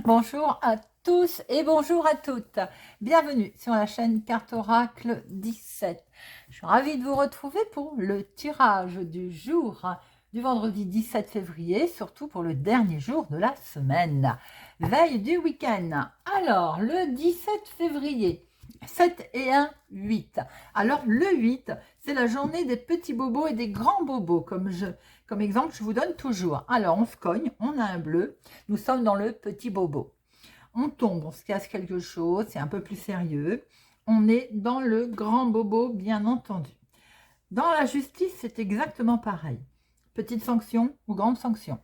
Bonjour à tous et bonjour à toutes. Bienvenue sur la chaîne Carte Oracle 17. Je suis ravie de vous retrouver pour le tirage du jour du vendredi 17 février, surtout pour le dernier jour de la semaine, veille du week-end. Alors, le 17 février, 7 et 1, 8. Alors, le 8, c'est la journée des petits bobos et des grands bobos, comme exemple, je vous donne toujours. Alors, on se cogne, on a un bleu, nous sommes dans le petit bobo. On tombe, on se casse quelque chose, c'est un peu plus sérieux. On est dans le grand bobo, bien entendu. Dans la justice, c'est exactement pareil. Petite sanction ou grande sanction.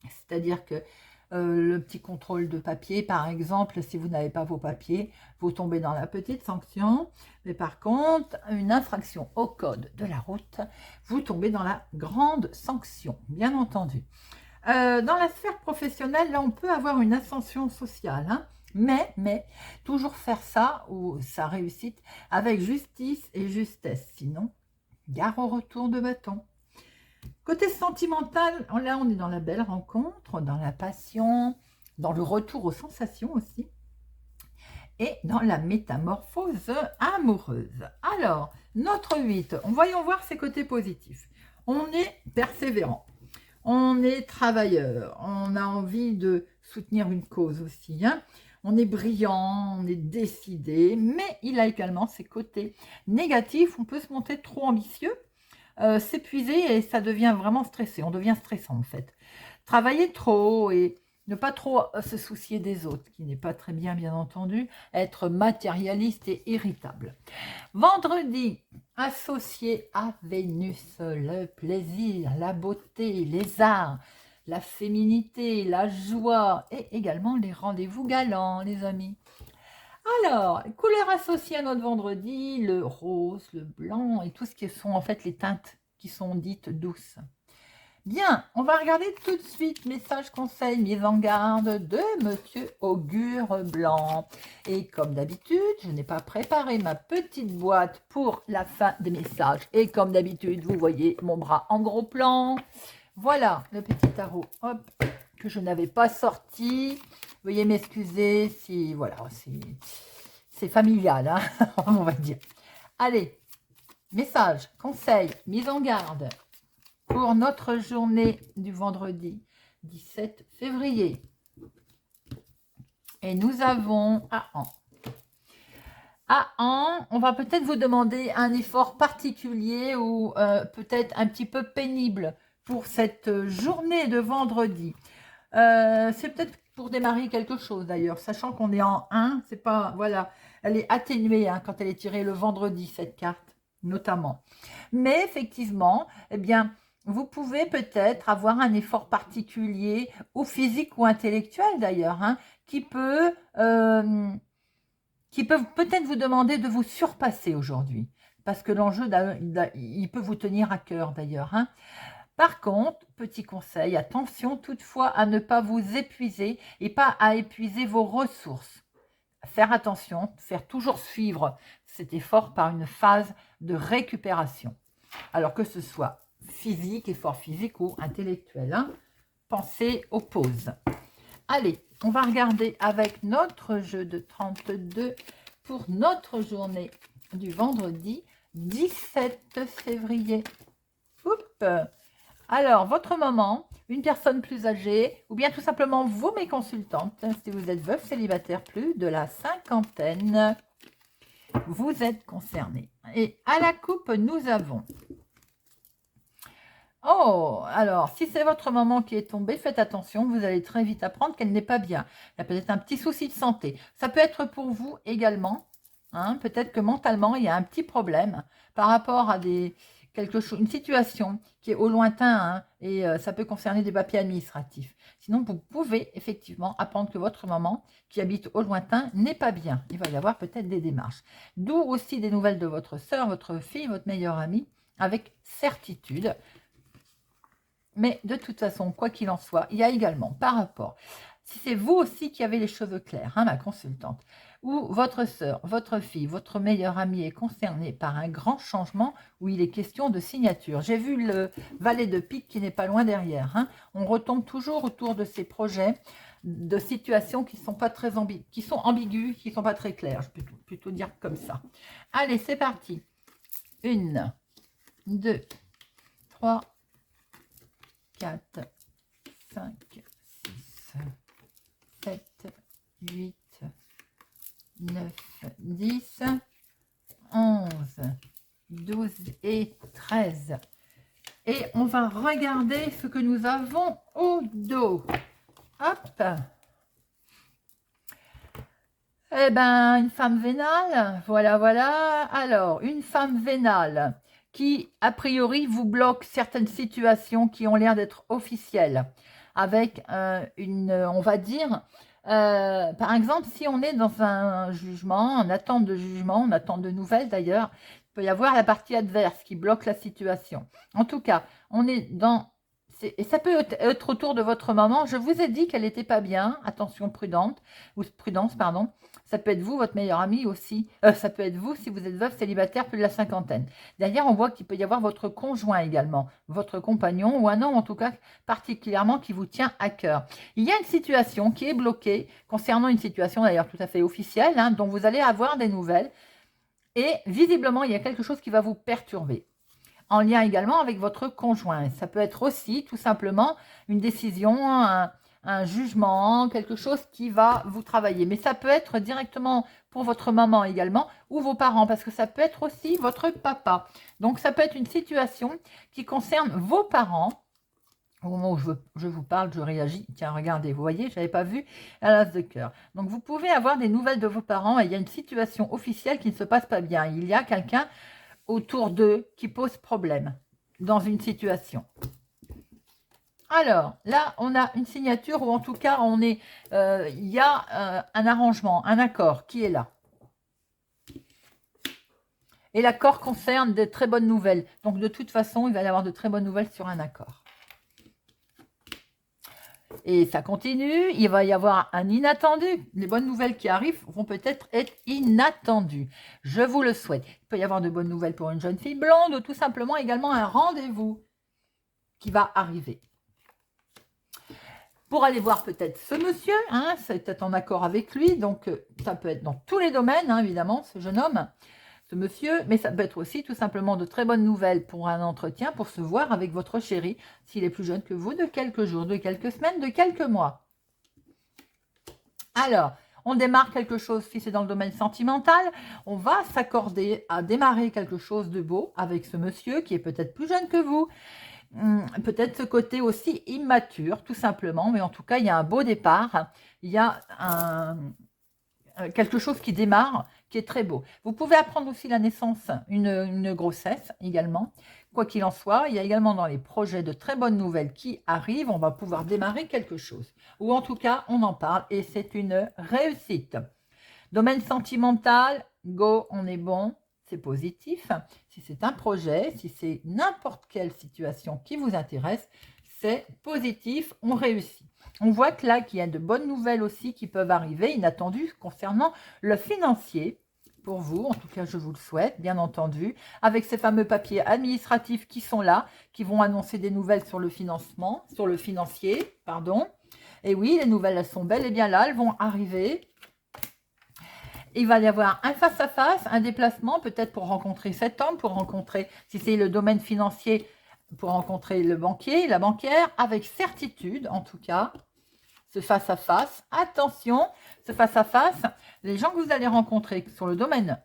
C'est-à-dire que le petit contrôle de papier, par exemple, si vous n'avez pas vos papiers, vous tombez dans la petite sanction. Mais par contre, une infraction au code de la route, vous tombez dans la grande sanction, bien entendu. Dans la sphère professionnelle, là, on peut avoir une ascension sociale, hein, mais toujours faire ça ou sa réussite avec justice et justesse. Sinon, gare au retour de bâton. Côté sentimental, là, on est dans la belle rencontre, dans la passion, dans le retour aux sensations aussi, et dans la métamorphose amoureuse. Alors, notre 8, voyons voir ses côtés positifs. On est persévérant. On est travailleur, on a envie de soutenir une cause aussi, hein. On est brillant, on est décidé, mais il a également ses côtés négatifs. On peut se monter trop ambitieux, s'épuiser et ça devient vraiment stressé. On devient stressant en fait. Travailler trop et ne pas trop se soucier des autres, qui n'est pas très bien, bien entendu. Être matérialiste et irritable. Vendredi, associé à Vénus, le plaisir, la beauté, les arts, la féminité, la joie et également les rendez-vous galants, les amis. Alors, couleurs associées à notre vendredi, le rose, le blanc et tout ce qui sont en fait les teintes qui sont dites douces. Bien, on va regarder tout de suite message conseil mise en garde de Monsieur Augure Blanc. Et comme d'habitude, je n'ai pas préparé ma petite boîte pour la fin des messages. Et comme d'habitude, vous voyez mon bras en gros plan. Voilà le petit tarot, hop, que je n'avais pas sorti. Veuillez m'excuser si, voilà, c'est familial, hein, on va dire. Allez, message, conseil, mise en garde pour notre journée du vendredi 17 février. Et nous avons on va peut-être vous demander un effort particulier ou peut-être un petit peu pénible pour cette journée de vendredi. C'est peut-être pour démarrer quelque chose d'ailleurs, sachant qu'on est en 1, c'est pas, voilà, elle est atténuée hein, quand elle est tirée le vendredi, cette carte, notamment. Mais effectivement, eh bien, vous pouvez peut-être avoir un effort particulier, ou physique ou intellectuel d'ailleurs, hein, qui peut peut-être vous demander de vous surpasser aujourd'hui. Parce que l'enjeu, il peut vous tenir à cœur d'ailleurs. Hein. Par contre, petit conseil, attention toutefois à ne pas vous épuiser et pas à épuiser vos ressources. Faire attention, faire toujours suivre cet effort par une phase de récupération. Alors que ce soit physique, effort physique ou intellectuel. Hein. Pensez aux pauses. Allez, on va regarder avec notre jeu de 32 pour notre journée du vendredi 17 février. Oups. Alors, votre maman, une personne plus âgée, ou bien tout simplement vous, mes consultantes, si vous êtes veuf, célibataire, plus de la cinquantaine, vous êtes concernés. Et à la coupe, nous avons... Oh, alors, si c'est votre maman qui est tombée, faites attention, vous allez très vite apprendre qu'elle n'est pas bien. Il y a peut-être un petit souci de santé. Ça peut être pour vous également. Hein, peut-être que mentalement, il y a un petit problème par rapport à une situation qui est au lointain hein, et ça peut concerner des papiers administratifs. Sinon, vous pouvez effectivement apprendre que votre maman qui habite au lointain n'est pas bien. Il va y avoir peut-être des démarches. D'où aussi des nouvelles de votre sœur, votre fille, votre meilleure amie, avec certitude. Mais de toute façon, quoi qu'il en soit, il y a également par rapport, si c'est vous aussi qui avez les cheveux clairs, hein, ma consultante, ou votre sœur, votre fille, votre meilleure amie est concernée par un grand changement où il est question de signature. J'ai vu le valet de pique qui n'est pas loin derrière. Hein. On retombe toujours autour de ces projets de situations qui sont pas très qui sont ambiguës, qui sont pas très claires, je peux plutôt dire comme ça. Allez, c'est parti. 1, 2, 3, 4, 5, 6, 7, 8, 9, 10, 11, 12 et 13. Et on va regarder ce que nous avons au dos. Hop. Eh ben, une femme vénale, voilà, voilà. Alors, une femme vénale qui, a priori, vous bloque certaines situations qui ont l'air d'être officielles. Avec on va dire, par exemple, si on est dans un jugement, en attente de jugement, en attente de nouvelles d'ailleurs, il peut y avoir la partie adverse qui bloque la situation. En tout cas, on est dans... Et ça peut être autour de votre maman. Je vous ai dit qu'elle n'était pas bien. Attention, prudence, pardon. Ça peut être vous, votre meilleur ami aussi. Ça peut être vous si vous êtes veuve, célibataire, plus de la cinquantaine. Derrière, on voit qu'il peut y avoir votre conjoint également, votre compagnon ou un homme en tout cas particulièrement qui vous tient à cœur. Il y a une situation qui est bloquée concernant une situation d'ailleurs tout à fait officielle, hein, dont vous allez avoir des nouvelles. Et visiblement, il y a quelque chose qui va vous perturber. En lien également avec votre conjoint. Ça peut être aussi tout simplement une décision, un jugement, quelque chose qui va vous travailler. Mais ça peut être directement pour votre maman également ou vos parents parce que ça peut être aussi votre papa. Donc ça peut être une situation qui concerne vos parents. Au moment où je vous parle, je réagis. Tiens, regardez, vous voyez, je n'avais pas vu à l'as de cœur. Donc vous pouvez avoir des nouvelles de vos parents et il y a une situation officielle qui ne se passe pas bien. Il y a quelqu'un autour d'eux qui pose problème dans une situation. Alors, là, on a une signature ou en tout cas, il y a un arrangement, un accord qui est là. Et l'accord concerne de très bonnes nouvelles. Donc, de toute façon, il va y avoir de très bonnes nouvelles sur un accord. Et ça continue, il va y avoir un inattendu. Les bonnes nouvelles qui arrivent vont peut-être être inattendues. Je vous le souhaite. Il peut y avoir de bonnes nouvelles pour une jeune fille blonde ou tout simplement également un rendez-vous qui va arriver. Pour aller voir peut-être ce monsieur, hein, c'est peut-être en accord avec lui, donc ça peut être dans tous les domaines, hein, évidemment, ce jeune homme, ce monsieur, mais ça peut être aussi tout simplement de très bonnes nouvelles pour un entretien, pour se voir avec votre chéri, s'il est plus jeune que vous, de quelques jours, de quelques semaines, de quelques mois. Alors, on démarre quelque chose, si c'est dans le domaine sentimental, on va s'accorder à démarrer quelque chose de beau avec ce monsieur qui est peut-être plus jeune que vous, peut-être ce côté aussi immature, tout simplement, mais en tout cas, il y a un beau départ, il y a quelque chose qui démarre, qui est très beau. Vous pouvez apprendre aussi la naissance, une grossesse également. Quoi qu'il en soit, il y a également dans les projets de très bonnes nouvelles qui arrivent, on va pouvoir démarrer quelque chose. Ou en tout cas, on en parle et c'est une réussite. Domaine sentimental, go, on est bon, c'est positif. Si c'est un projet, si c'est n'importe quelle situation qui vous intéresse, c'est positif, on réussit. On voit que là, qu'il y a de bonnes nouvelles aussi qui peuvent arriver, inattendues, concernant le financier. Pour vous, en tout cas, je vous le souhaite, bien entendu, avec ces fameux papiers administratifs qui sont là, qui vont annoncer des nouvelles sur le financement, sur le financier, pardon. Et oui, les nouvelles, elles sont bel et bien là, elles vont arriver. Il va y avoir un face-à-face, un déplacement, peut-être pour rencontrer cet homme, pour rencontrer, si c'est le domaine financier, pour rencontrer le banquier, la banquière, avec certitude, en tout cas, ce face-à-face. Attention, ce face-à-face, les gens que vous allez rencontrer sur le domaine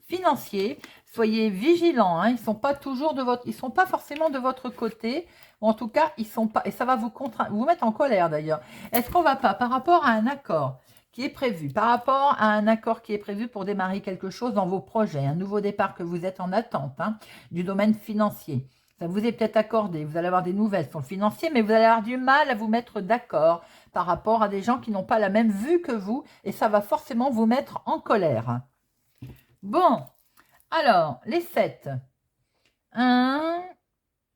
financier, soyez vigilants, hein, ils sont pas toujours ils sont pas forcément de votre côté, ou en tout cas, ils sont pas, et ça va vous mettre en colère d'ailleurs. Est-ce qu'on va pas, par rapport à un accord qui est prévu, par rapport à un accord qui est prévu pour démarrer quelque chose dans vos projets, un nouveau départ que vous êtes en attente, hein, du domaine financier, ça vous est peut-être accordé, vous allez avoir des nouvelles sur le financier, mais vous allez avoir du mal à vous mettre d'accord par rapport à des gens qui n'ont pas la même vue que vous, et ça va forcément vous mettre en colère. Bon, alors, les 7. 1,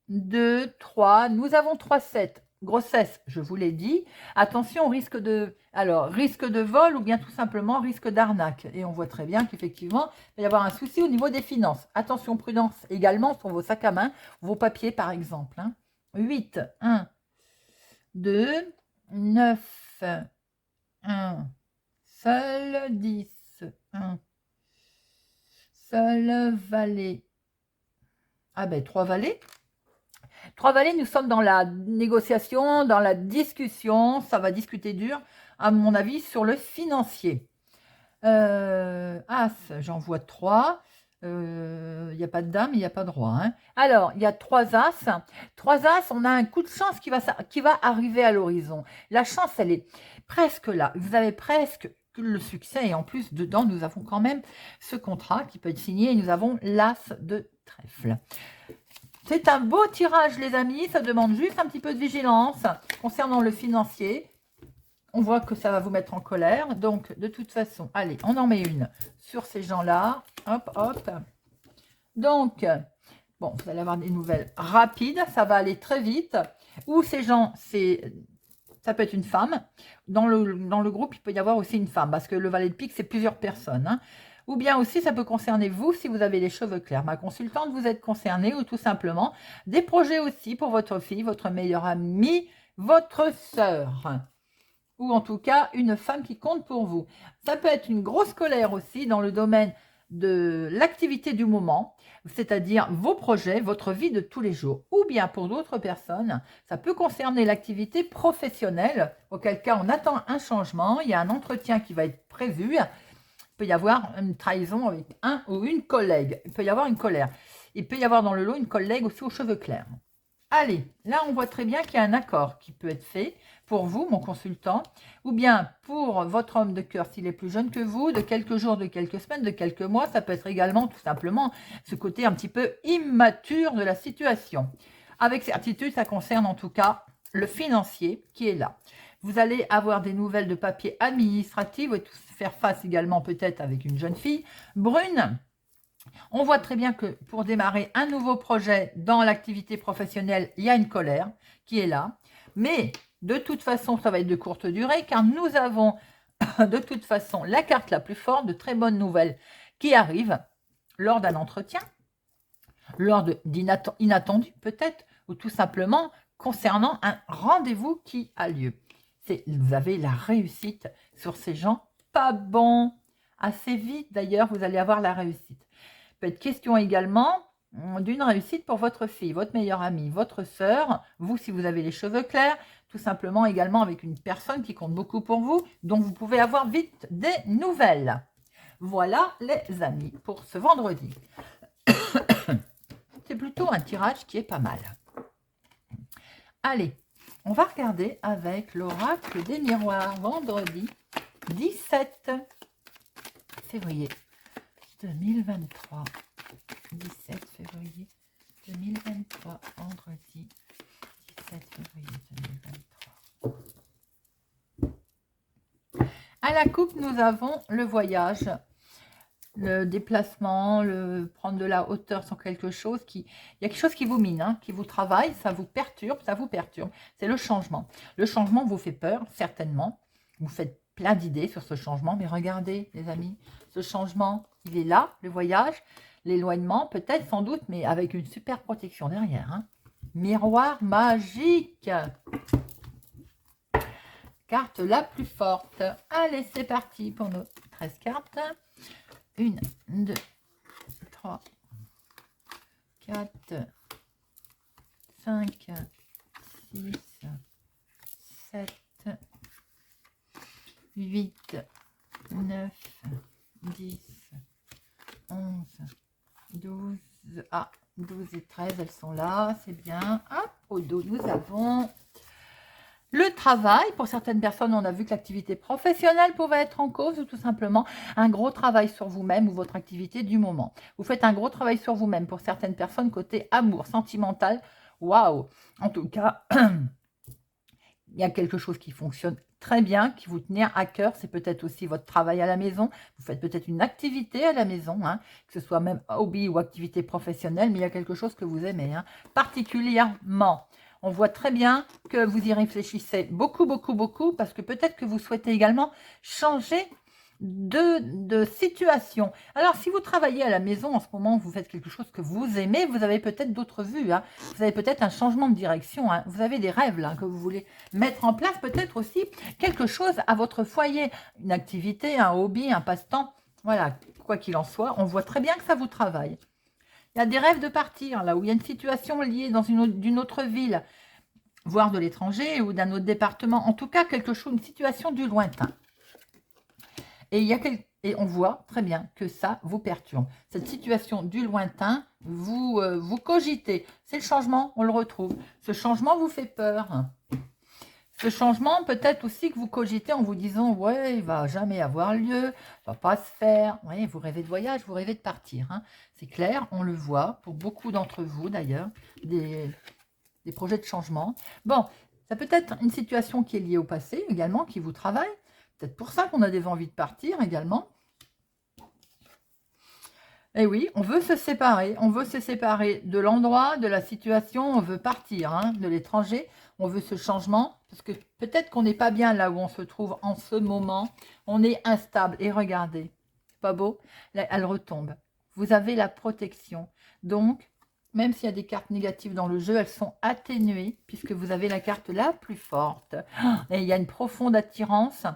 2, 3. Nous avons 3 7. Grossesse, je vous l'ai dit. Attention au risque risque de vol ou bien tout simplement risque d'arnaque. Et on voit très bien qu'effectivement, il va y avoir un souci au niveau des finances. Attention, prudence également sur vos sacs à main, vos papiers par exemple. 8, 1, 2, 9, 1, seul 10, 1, seul valet. Ah ben, 3 valets. 3 valets, nous sommes dans la négociation, dans la discussion. Ça va discuter dur, à mon avis, sur le financier. As, j'en vois 3. Il n'y a pas de dame, il n'y a pas de roi. Hein. Alors, il y a 3 as. 3 as, on a un coup de chance qui va arriver à l'horizon. La chance, elle est presque là. Vous avez presque le succès. Et en plus, dedans, nous avons quand même ce contrat qui peut être signé. Et nous avons l'as de trèfle. C'est un beau tirage, les amis. Ça demande juste un petit peu de vigilance concernant le financier. On voit que ça va vous mettre en colère. Donc, de toute façon, allez, on en met une sur ces gens-là. Hop, hop. Donc, bon, vous allez avoir des nouvelles rapides. Ça va aller très vite. Ou ces gens, ça peut être une femme. Dans le groupe, il peut y avoir aussi une femme. Parce que le valet de pique, c'est plusieurs personnes. Hein. Ou bien aussi, ça peut concerner vous si vous avez les cheveux clairs. Ma consultante, vous êtes concernée ou tout simplement des projets aussi pour votre fille, votre meilleure amie, votre sœur. Ou en tout cas, une femme qui compte pour vous. Ça peut être une grosse colère aussi dans le domaine de l'activité du moment, c'est-à-dire vos projets, votre vie de tous les jours. Ou bien pour d'autres personnes, ça peut concerner l'activité professionnelle, auquel cas on attend un changement, il y a un entretien qui va être prévu. Il peut y avoir une trahison avec un ou une collègue. Il peut y avoir une colère. Il peut y avoir dans le lot une collègue aussi aux cheveux clairs. Allez, là on voit très bien qu'il y a un accord qui peut être fait pour vous, mon consultant, ou bien pour votre homme de cœur s'il est plus jeune que vous, de quelques jours, de quelques semaines, de quelques mois. Ça peut être également tout simplement ce côté un petit peu immature de la situation. Avec certitude, ça concerne en tout cas le financier qui est là. Vous allez avoir des nouvelles de papier administratif et faire face également peut-être avec une jeune fille brune. On voit très bien que pour démarrer un nouveau projet dans l'activité professionnelle, il y a une colère qui est là. Mais de toute façon, ça va être de courte durée car nous avons de toute façon la carte la plus forte de très bonnes nouvelles qui arrive lors d'un entretien, lors d'inattendus peut-être, ou tout simplement concernant un rendez-vous qui a lieu. Vous avez la réussite sur ces gens pas bons. Assez vite d'ailleurs, vous allez avoir la réussite. Peut être question également d'une réussite pour votre fille, votre meilleure amie, votre sœur, vous si vous avez les cheveux clairs, tout simplement également avec une personne qui compte beaucoup pour vous, dont vous pouvez avoir vite des nouvelles. Voilà les amis pour ce vendredi. C'est plutôt un tirage qui est pas mal. Allez, on va regarder avec l'oracle des miroirs, vendredi 17 février 2023. 17 février 2023, vendredi 17 février 2023. À la coupe, nous avons le voyage, le déplacement, le prendre de la hauteur sur quelque chose. Il y a quelque chose qui vous mine, hein, qui vous travaille, ça vous perturbe. C'est le changement. Le changement vous fait peur, certainement. Vous faites plein d'idées sur ce changement, mais regardez, les amis, ce changement, il est là, le voyage. L'éloignement, peut-être, sans doute, mais avec une super protection derrière. Hein. Miroir magique. Carte la plus forte. Allez, c'est parti pour nos 13 cartes. 1, 2, 3, 4, 5, 6, 7, 8, 9, 10, 11, 12, 12 et 13, elles sont là, c'est bien. Hop, au dos, nous avons le travail. Pour certaines personnes, on a vu que l'activité professionnelle pouvait être en cause ou tout simplement un gros travail sur vous-même ou votre activité du moment. Vous faites un gros travail sur vous-même. Pour certaines personnes, côté amour, sentimental, waouh. En tout cas, il y a quelque chose qui fonctionne très bien, qui vous tenait à cœur. C'est peut-être aussi votre travail à la maison. Vous faites peut-être une activité à la maison, hein, que ce soit même hobby ou activité professionnelle, mais il y a quelque chose que vous aimez, hein, particulièrement. On voit très bien que vous y réfléchissez beaucoup, beaucoup, beaucoup, parce que peut-être que vous souhaitez également changer de situations. Alors, si vous travaillez à la maison en ce moment, vous faites quelque chose que vous aimez, vous avez peut-être d'autres vues. Hein. Vous avez peut-être un changement de direction. Hein. Vous avez des rêves là, que vous voulez mettre en place. Peut-être aussi quelque chose à votre foyer. Une activité, un hobby, un passe-temps. Voilà, quoi qu'il en soit, on voit très bien que ça vous travaille. Il y a des rêves de partir, là où il y a une situation liée dans d'une autre ville, voire de l'étranger ou d'un autre département. En tout cas, quelque chose, une situation du lointain. Et on voit très bien que ça vous perturbe. Cette situation du lointain, vous cogitez. C'est le changement, on le retrouve. Ce changement vous fait peur. Ce changement, peut-être aussi que vous cogitez en vous disant « Ouais, il va jamais avoir lieu, ça va pas se faire. » Oui, vous rêvez de voyage, vous rêvez de partir. Hein. C'est clair, on le voit, pour beaucoup d'entre vous d'ailleurs, des projets de changement. Bon, ça peut être une situation qui est liée au passé également, qui vous travaille. Peut-être pour ça qu'on a des envies de partir également. Et oui, on veut se séparer de l'endroit, de la situation, on veut partir hein, de l'étranger, on veut ce changement, parce que peut-être qu'on n'est pas bien là où on se trouve en ce moment, on est instable, et regardez, c'est pas beau, là, elle retombe. Vous avez la protection, donc, même s'il y a des cartes négatives dans le jeu, elles sont atténuées, puisque vous avez la carte la plus forte, et il y a une profonde attirance.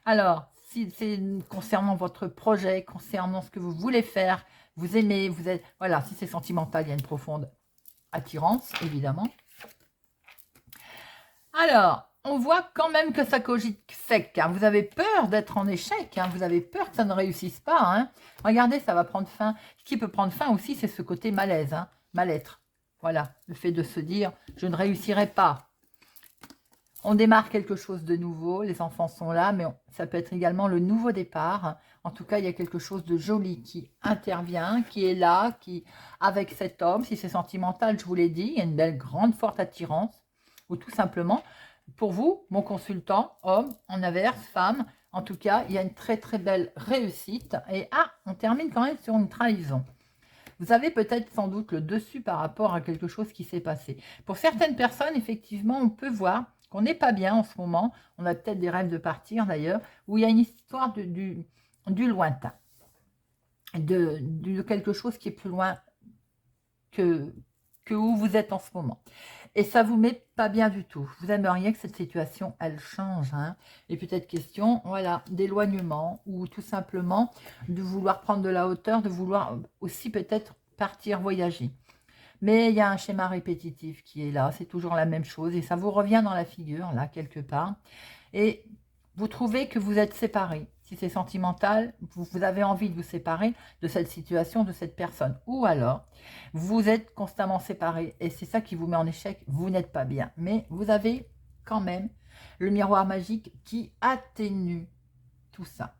Alors, si c'est concernant votre projet, concernant ce que vous voulez faire, vous aimez, vous êtes... Voilà, si c'est sentimental, il y a une profonde attirance, évidemment. Alors, on voit quand même que ça cogite sec. Hein. Vous avez peur d'être en échec. Hein. Vous avez peur que ça ne réussisse pas. Hein. Regardez, ça va prendre fin. Ce qui peut prendre fin aussi, c'est ce côté malaise, hein, mal-être. Voilà, le fait de se dire « je ne réussirai pas ». On démarre quelque chose de nouveau, les enfants sont là, mais ça peut être également le nouveau départ. En tout cas, il y a quelque chose de joli qui intervient, qui est là, qui avec cet homme, si c'est sentimental, je vous l'ai dit, il y a une belle, grande, forte attirance. Ou tout simplement, pour vous, mon consultant, homme, en inverse, femme, en tout cas, il y a une très très belle réussite. Et on termine quand même sur une trahison. Vous avez peut-être sans doute le dessus par rapport à quelque chose qui s'est passé. Pour certaines personnes, effectivement, on peut voir qu'on n'est pas bien en ce moment. On a peut-être des rêves de partir d'ailleurs, où il y a une histoire du lointain. De quelque chose qui est plus loin que où vous êtes en ce moment. Et ça vous met pas bien du tout. Vous aimeriez que cette situation, elle change. Hein. Et peut-être question, voilà, d'éloignement ou tout simplement de vouloir prendre de la hauteur, de vouloir aussi peut-être partir voyager. Mais il y a un schéma répétitif qui est là, c'est toujours la même chose et ça vous revient dans la figure, là, quelque part. Et vous trouvez que vous êtes séparés. Si c'est sentimental, vous avez envie de vous séparer de cette situation, de cette personne. Ou alors, vous êtes constamment séparés et c'est ça qui vous met en échec, vous n'êtes pas bien. Mais vous avez quand même le miroir magique qui atténue tout ça.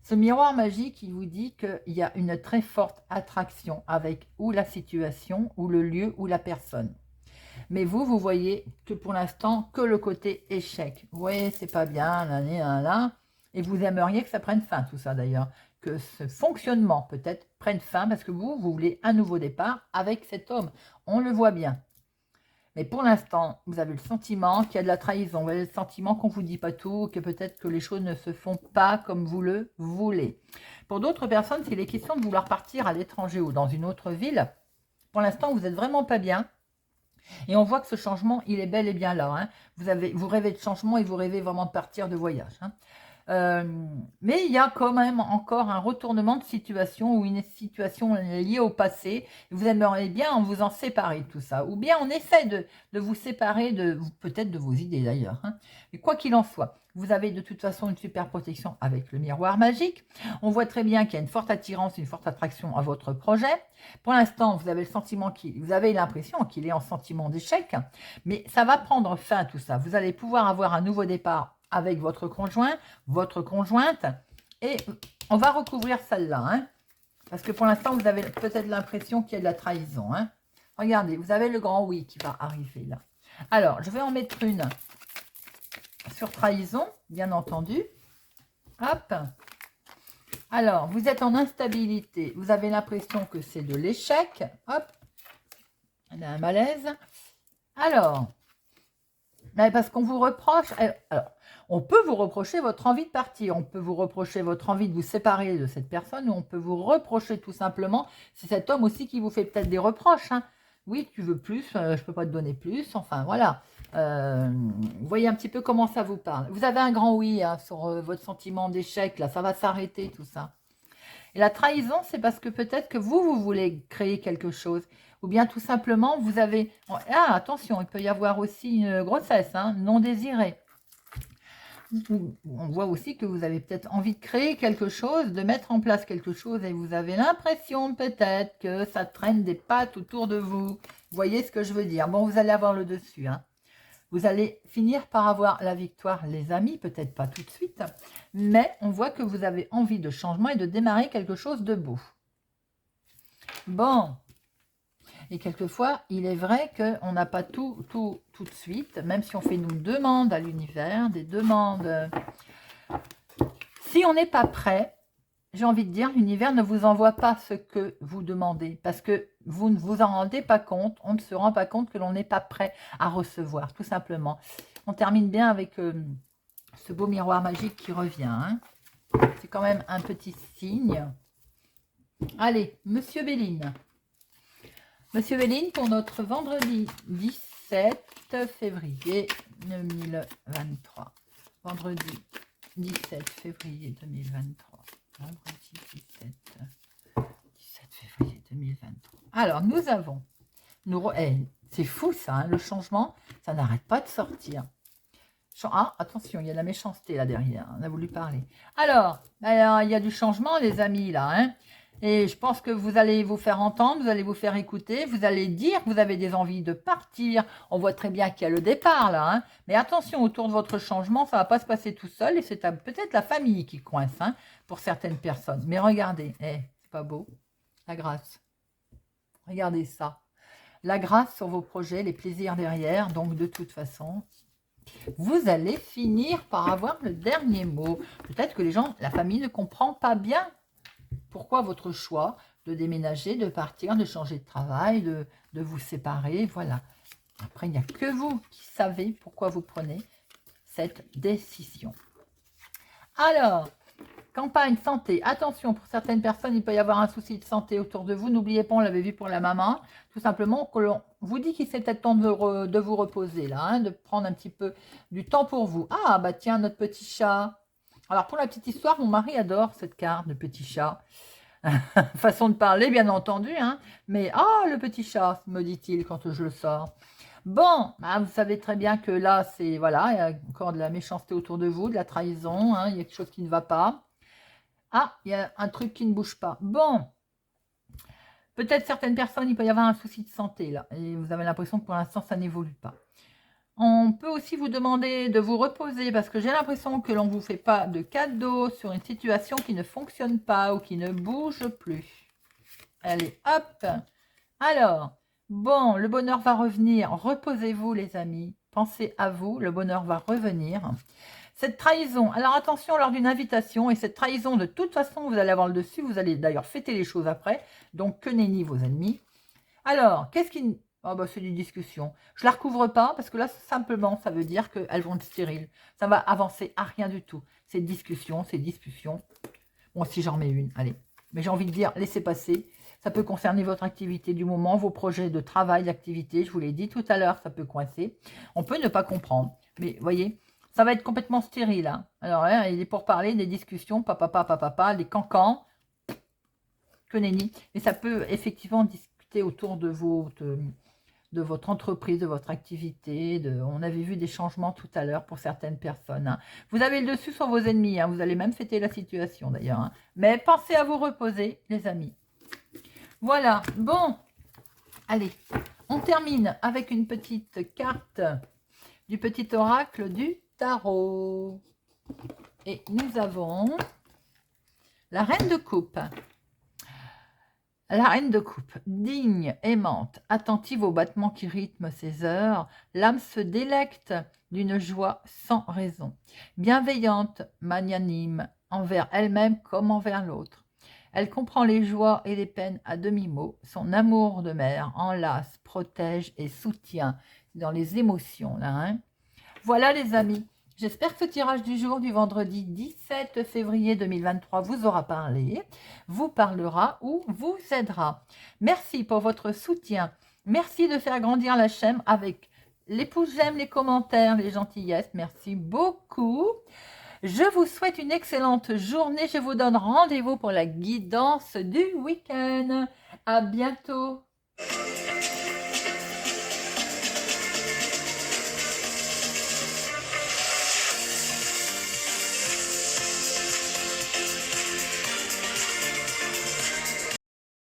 Ce miroir magique, il vous dit qu'il y a une très forte attraction avec ou la situation, ou le lieu, ou la personne. Mais vous voyez que pour l'instant, que le côté échec. Oui, c'est pas bien, là. Et vous aimeriez que ça prenne fin, tout ça d'ailleurs. Que ce fonctionnement peut-être prenne fin parce que vous voulez un nouveau départ avec cet homme. On le voit bien. Mais pour l'instant, vous avez le sentiment qu'il y a de la trahison. Vous avez le sentiment qu'on ne vous dit pas tout, que peut-être que les choses ne se font pas comme vous le voulez. Pour d'autres personnes, s'il est question de vouloir partir à l'étranger ou dans une autre ville, pour l'instant, vous n'êtes vraiment pas bien. Et on voit que ce changement, il est bel et bien là. Hein. Vous rêvez de changement et vous rêvez vraiment de partir de voyage. Hein. Mais il y a quand même encore un retournement de situation ou une situation liée au passé. Vous aimeriez bien vous en séparer de tout ça. Ou bien on essaie de vous séparer peut-être de vos idées d'ailleurs. Hein. Mais quoi qu'il en soit, vous avez de toute façon une super protection avec le miroir magique. On voit très bien qu'il y a une forte attirance, une forte attraction à votre projet. Pour l'instant, vous avez le sentiment vous avez l'impression qu'il est en sentiment d'échec. Mais ça va prendre fin tout ça. Vous allez pouvoir avoir un nouveau départ avec votre conjoint, votre conjointe, et on va recouvrir celle-là, hein, parce que pour l'instant, vous avez peut-être l'impression qu'il y a de la trahison. Hein. Regardez, vous avez le grand oui qui va arriver là. Alors, je vais en mettre une sur trahison, bien entendu. Hop. Alors, vous êtes en instabilité, vous avez l'impression que c'est de l'échec. Hop. On a un malaise. Alors, Mais parce qu'on vous reproche, alors, on peut vous reprocher votre envie de partir, on peut vous reprocher votre envie de vous séparer de cette personne, ou on peut vous reprocher tout simplement, c'est cet homme aussi qui vous fait peut-être des reproches, hein. Oui, tu veux plus, je peux pas te donner plus, enfin voilà. Vous voyez un petit peu comment ça vous parle. Vous avez un grand oui hein, sur votre sentiment d'échec, là, ça va s'arrêter tout ça. Et la trahison, c'est parce que peut-être que vous voulez créer quelque chose. Ou bien tout simplement, vous avez... Ah, attention, il peut y avoir aussi une grossesse hein, non désirée. On voit aussi que vous avez peut-être envie de créer quelque chose, de mettre en place quelque chose, et vous avez l'impression peut-être que ça traîne des pattes autour de vous. Vous voyez ce que je veux dire? Bon, vous allez avoir le dessus, hein. Vous allez finir par avoir la victoire, les amis, peut-être pas tout de suite, mais on voit que vous avez envie de changement et de démarrer quelque chose de beau. Bon, et quelquefois, il est vrai qu'on n'a pas tout de suite, même si on fait une demande à l'univers, des demandes. Si on n'est pas prêt, j'ai envie de dire, l'univers ne vous envoie pas ce que vous demandez, parce que vous ne vous en rendez pas compte, on ne se rend pas compte que l'on n'est pas prêt à recevoir, tout simplement. On termine bien avec ce beau miroir magique qui revient. Hein. C'est quand même un petit signe. Allez, Monsieur Béline. Monsieur Béline, pour notre vendredi 17 février 2023. Vendredi 17 février 2023. Vendredi 17 février 2023. Alors, nous avons... c'est fou ça, hein, le changement, ça n'arrête pas de sortir. Ah, attention, il y a de la méchanceté là derrière, on a voulu parler. Alors, il y a du changement les amis là, hein, et je pense que vous allez vous faire entendre, vous allez vous faire écouter, vous allez dire que vous avez des envies de partir. On voit très bien qu'il y a le départ là, hein, mais attention, autour de votre changement, ça ne va pas se passer tout seul, et c'est peut-être la famille qui coince, hein, pour certaines personnes. Mais regardez, c'est pas beau, la grâce. Regardez ça. La grâce sur vos projets, les plaisirs derrière, donc de toute façon... Vous allez finir par avoir le dernier mot. Peut-être que les gens, la famille ne comprend pas bien pourquoi votre choix de déménager, de partir, de changer de travail, de vous séparer. Voilà. Après, il n'y a que vous qui savez pourquoi vous prenez cette décision. Alors, campagne santé. Attention, pour certaines personnes, il peut y avoir un souci de santé autour de vous. N'oubliez pas, on l'avait vu pour la maman. Tout simplement, que l'on vous dit qu'il c'est peut-être temps de vous reposer, là, hein, de prendre un petit peu du temps pour vous. Ah, bah tiens, notre petit chat. Alors, pour la petite histoire, mon mari adore cette carte, le petit chat. Façon de parler, bien entendu, hein. Mais, ah, le petit chat, me dit-il quand je le sors. Bon, bah, vous savez très bien que là, c'est, voilà, il y a encore de la méchanceté autour de vous, de la trahison, hein, il y a quelque chose qui ne va pas. Ah, il y a un truc qui ne bouge pas. Bon, peut-être certaines personnes, il peut y avoir un souci de santé, là, et vous avez l'impression que pour l'instant, ça n'évolue pas. On peut aussi vous demander de vous reposer, parce que j'ai l'impression que l'on ne vous fait pas de cadeau sur une situation qui ne fonctionne pas ou qui ne bouge plus. Allez, hop. Alors, bon, le bonheur va revenir. Reposez-vous, les amis. Pensez à vous, le bonheur va revenir. Cette trahison, alors attention lors d'une invitation, et cette trahison, de toute façon, vous allez avoir le dessus, vous allez d'ailleurs fêter les choses après, donc que nenni vos ennemis. Alors, qu'est-ce qui... Oh bah c'est une discussion. Je la recouvre pas, parce que là, simplement, ça veut dire qu'elles vont être stériles. Ça va avancer à rien du tout. C'est discussion, c'est discussion. Bon, si j'en mets une, allez. Mais j'ai envie de dire, laissez passer. Ça peut concerner votre activité du moment, vos projets de travail, d'activité. Je vous l'ai dit tout à l'heure, ça peut coincer. On peut ne pas comprendre. Mais voyez, ça va être complètement stérile. Hein. Alors là, il est pour parler des discussions, papa, des cancans, que nenni. Et ça peut effectivement discuter autour de votre entreprise, de votre activité. On avait vu des changements tout à l'heure pour certaines personnes. Hein. Vous avez le dessus sur vos ennemis. Hein. Vous allez même fêter la situation d'ailleurs. Hein. Mais pensez à vous reposer, les amis. Voilà. Bon. Allez. On termine avec une petite carte du petit oracle du tarot. Et nous avons la reine de coupe. La reine de coupe, digne, aimante, attentive aux battements qui rythment ses heures, l'âme se délecte d'une joie sans raison. Bienveillante, magnanime, envers elle-même comme envers l'autre. Elle comprend les joies et les peines à demi-mot. Son amour de mère enlace, protège et soutient dans les émotions. Là, hein. Voilà les amis, j'espère que ce tirage du jour du vendredi 17 février 2023 vous aura parlé, vous parlera ou vous aidera. Merci pour votre soutien. Merci de faire grandir la chaîne avec les pouces j'aime, les commentaires, les gentillesses. Merci beaucoup. Je vous souhaite une excellente journée. Je vous donne rendez-vous pour la guidance du week-end. À bientôt.